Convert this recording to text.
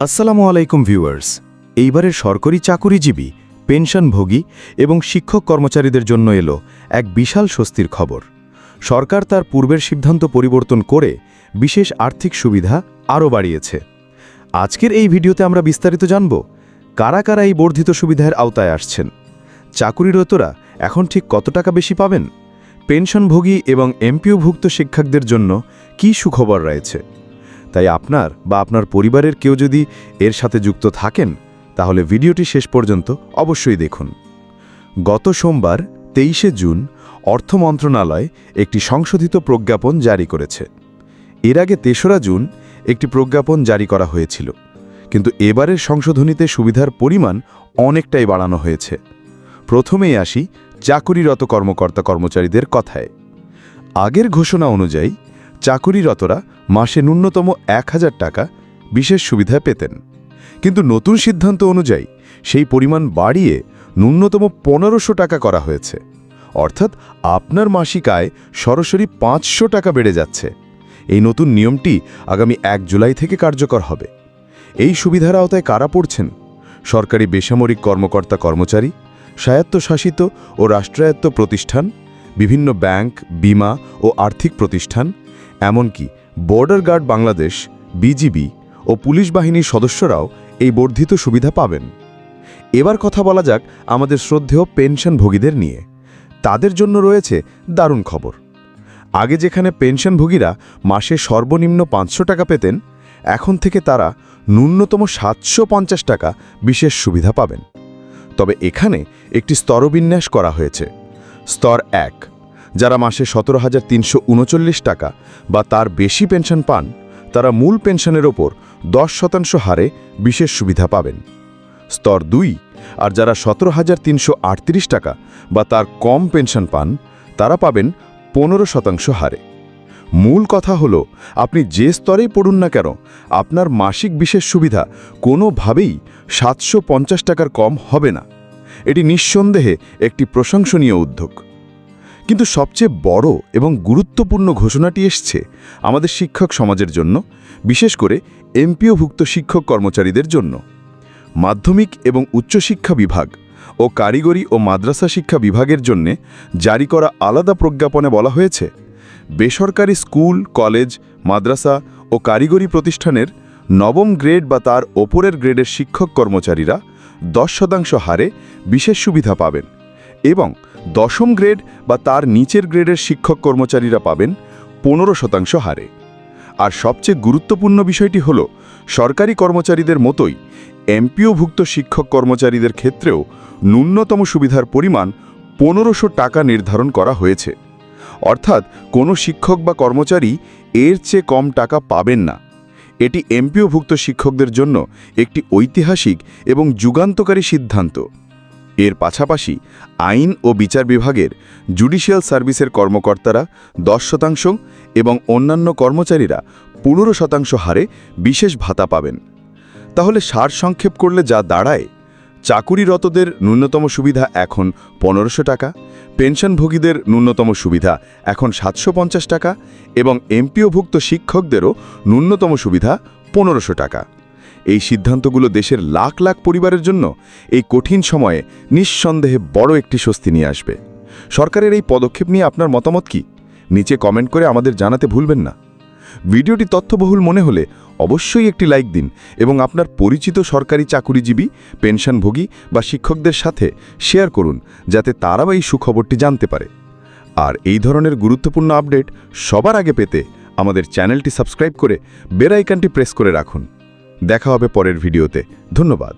আসসালামু আলাইকুম ভিউয়ার্স। এইবারের সরকারি চাকুরিজীবী, পেনশনভোগী এবং শিক্ষক কর্মচারীদের জন্য এলো এক বিশাল স্বস্তির খবর। সরকার তার পূর্বের সিদ্ধান্ত পরিবর্তন করে বিশেষ আর্থিক সুবিধা আরও বাড়িয়েছে। আজকের এই ভিডিওতে আমরা বিস্তারিত জানব কারা কারা এই বর্ধিত সুবিধার আওতায় আসছেন, চাকুরিরতরা এখন ঠিক কত টাকা বেশি পাবেন, পেনশনভোগী এবং এমপিওভুক্ত শিক্ষকদের জন্য কী সুখবর রয়েছে। তাই আপনার বা আপনার পরিবারের কেউ যদি এর সাথে যুক্ত থাকেন তাহলে ভিডিওটি শেষ পর্যন্ত অবশ্যই দেখুন। গত সোমবার 23শে জুন অর্থ মন্ত্রণালয় একটি সংশোধিত প্রজ্ঞাপন জারি করেছে। এর আগে 3রা জুন একটি প্রজ্ঞাপন জারি করা হয়েছিল, কিন্তু এবারের সংশোধনীতে সুবিধার পরিমাণ অনেকটাই বাড়ানো হয়েছে। প্রথমেই আসি চাকুরিরত কর্মকর্তা কর্মচারীদের কথায়। আগের ঘোষণা অনুযায়ী চাকুরিরতরা মাসে ন্যূনতম 1000 টাকা বিশেষ সুবিধা পেতেন, কিন্তু নতুন সিদ্ধান্ত অনুযায়ী সেই পরিমাণ বাড়িয়ে ন্যূনতম 1500 টাকা করা হয়েছে। অর্থাৎ আপনার মাসিক আয় সরাসরি 500 টাকা বেড়ে যাচ্ছে। এই নতুন নিয়মটি আগামী 1 জুলাই থেকে কার্যকর হবে। এই সুবিধার আওতায় কারা পড়ছেন? সরকারি বেসামরিক কর্মকর্তা কর্মচারী, স্বায়ত্তশাসিত ও রাষ্ট্রায়ত্ত প্রতিষ্ঠান, বিভিন্ন ব্যাংক, বিমা ও আর্থিক প্রতিষ্ঠান, এমনকি বর্ডার গার্ড বাংলাদেশ, বিজিবি ও পুলিশ বাহিনীর সদস্যরাও এই বর্ধিত সুবিধা পাবেন। এবার কথা বলা যাক আমাদের শ্রদ্ধেয় পেনশনভোগীদের নিয়ে। তাদের জন্য রয়েছে দারুণ খবর। আগে যেখানে পেনশনভোগীরা মাসে সর্বনিম্ন 500 টাকা পেতেন, এখন থেকে তারা ন্যূনতম 750 টাকা বিশেষ সুবিধা পাবেন। তবে এখানে একটি স্তরবিন্যাস করা হয়েছে। স্তর 1, যারা মাসে 17,339 টাকা বা তার বেশি পেনশন পান, তারা মূল পেনশনের ওপর 10% হারে বিশেষ সুবিধা পাবেন। স্তর 2, আর যারা 17,338 টাকা বা তার কম পেনশন পান, তারা পাবেন 15% হারে। মূল কথা হলো, আপনি যে স্তরেই পড়ুন না কেন, আপনার মাসিক বিশেষ সুবিধা কোনোভাবেই 750 টাকার কম হবে না। এটি নিঃসন্দেহে একটি প্রশংসনীয় উদ্যোগ। কিন্তু সবচেয়ে বড় এবং গুরুত্বপূর্ণ ঘোষণাটি এসছে আমাদের শিক্ষক সমাজের জন্য, বিশেষ করে এমপিওভুক্ত শিক্ষক কর্মচারীদের জন্য। মাধ্যমিক এবং উচ্চশিক্ষা বিভাগ ও কারিগরি ও মাদ্রাসা শিক্ষা বিভাগের জন্য জারি করা আলাদা প্রজ্ঞাপনে বলা হয়েছে, বেসরকারি স্কুল, কলেজ, মাদ্রাসা ও কারিগরি প্রতিষ্ঠানের 9ম গ্রেড বা তার ওপরের গ্রেডের শিক্ষক কর্মচারীরা 10% হারে বিশেষ সুবিধা পাবেন এবং 10ম গ্রেড বা তার নিচের গ্রেডের শিক্ষক কর্মচারীরা পাবেন 15% হারে। আর সবচেয়ে গুরুত্বপূর্ণ বিষয়টি হল, সরকারি কর্মচারীদের মতোই এমপিওভুক্ত শিক্ষক কর্মচারীদের ক্ষেত্রেও ন্যূনতম সুবিধার পরিমাণ 1500 টাকা নির্ধারণ করা হয়েছে। অর্থাৎ কোনো শিক্ষক বা কর্মচারী এর চেয়ে কম টাকা পাবেন না। এটি এমপিওভুক্ত শিক্ষকদের জন্য একটি ঐতিহাসিক এবং যুগান্তকারী সিদ্ধান্ত। এর পাশাপাশি আইন ও বিচার বিভাগের জুডিশিয়াল সার্ভিসের কর্মকর্তারা 10% এবং অন্যান্য কর্মচারীরা 15% হারে বিশেষ ভাতা পাবেন। তাহলে সারসংক্ষেপ করলে যা দাঁড়ায়, চাকুরিরতদের ন্যূনতম সুবিধা এখন 1500 টাকা, পেনশনভোগীদের ন্যূনতম সুবিধা এখন 750 টাকা এবং এমপিওভুক্ত শিক্ষকদেরও ন্যূনতম সুবিধা 1500 টাকা। এই সিদ্ধান্তগুলো দেশের লাখ লাখ পরিবারের জন্য এই কঠিন সময়ে নিঃসন্দেহে বড় একটি স্বস্তি নিয়ে আসবে। সরকারের এই পদক্ষেপ নিয়ে আপনার মতামত কি? নিচে কমেন্ট করে আমাদের জানাতে ভুলবেন না। ভিডিওটি তথ্যবহুল মনে হলে অবশ্যই একটি লাইক দিন এবং আপনার পরিচিত সরকারি চাকুরিজীবী, পেনশনভোগী বা শিক্ষকদের সাথে শেয়ার করুন, যাতে তারাও এই সুখবরটি জানতে পারে। আর এই ধরনের গুরুত্বপূর্ণ আপডেট সবার আগে পেতে আমাদের চ্যানেলটি সাবস্ক্রাইব করে বেল আইকনটি প্রেস করে রাখুন। দেখা হবে পরের ভিডিওতে। ধন্যবাদ।